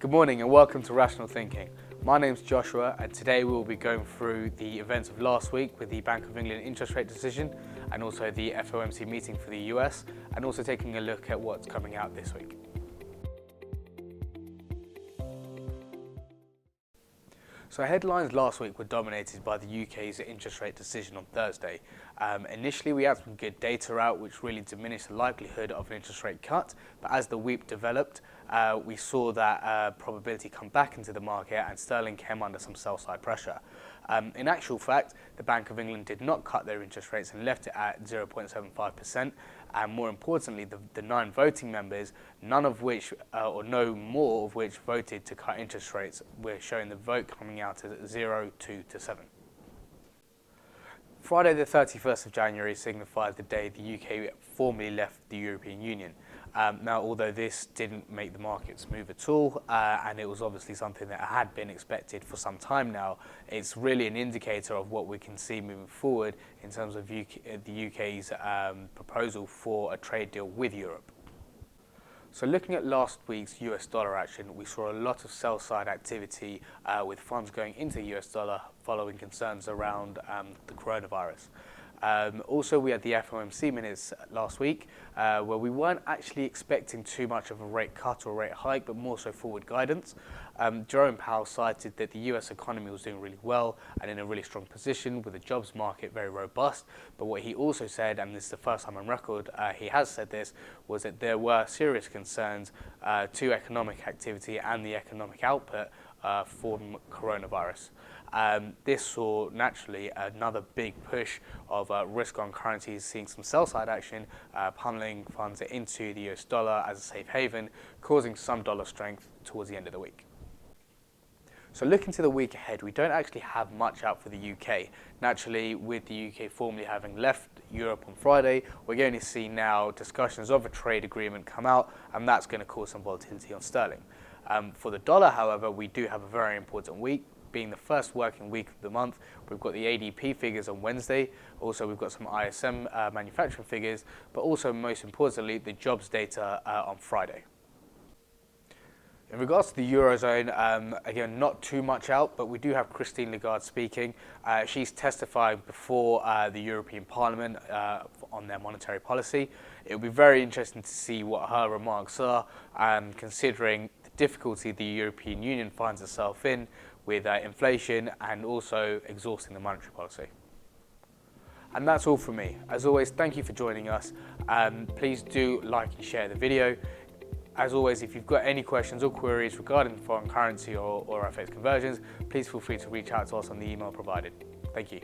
Good morning and welcome to Rational Thinking. My name's Joshua and today we will be going through the events of last week with the Bank of England interest rate decision and also the FOMC meeting for the US, and also taking a look at what's coming out this week. So headlines last week were dominated by the UK's interest rate decision on Thursday. Initially we had some good data out which really diminished the likelihood of an interest rate cut, but as the week developed we saw that probability come back into the market and sterling came under some sell-side pressure. In actual fact, the Bank of England did not cut their interest rates and left it at 0.75%, and more importantly the 9 voting members, none of which or no more of which voted to cut interest rates. We're showing the vote coming out as 0, 2 to 7. Friday the 31st of January signified the day the UK formally left the European Union. Now, although this didn't make the markets move at all, and it was obviously something that had been expected for some time now, it's really an indicator of what we can see moving forward in terms of the UK's proposal for a trade deal with Europe. So looking at last week's US dollar action, we saw a lot of sell-side activity with funds going into the US dollar following concerns around the coronavirus. Also, we had the FOMC minutes last week where we weren't actually expecting too much of a rate cut or rate hike, but more so forward guidance. Jerome Powell cited that the US economy was doing really well and in a really strong position with the jobs market very robust. But what he also said, and this is the first time on record he has said this, was that there were serious concerns to economic activity and the economic output from coronavirus. This saw naturally another big push of risk on currencies, seeing some sell-side action, pummeling funds into the US dollar as a safe haven, causing some dollar strength towards the end of the week. So looking to the week ahead, we don't actually have much out for the UK. Naturally, with the UK formally having left Europe on Friday, we're going to see now discussions of a trade agreement come out, and that's going to cause some volatility on sterling. For the dollar, however, we do have a very important week, being the first working week of the month. We've got the ADP figures on Wednesday. Also, we've got some ISM manufacturing figures, but also most importantly, the jobs data on Friday. In regards to the Eurozone, again, not too much out, but we do have Christine Lagarde speaking. She's testifying before the European Parliament on their monetary policy. It will be very interesting to see what her remarks are, considering the difficulty the European Union finds itself in with inflation and also exhausting the monetary policy. And that's all from me. As always, thank you for joining us. Please do like and share the video. As always, if you've got any questions or queries regarding foreign currency or FX conversions, please feel free to reach out to us on the email provided. Thank you.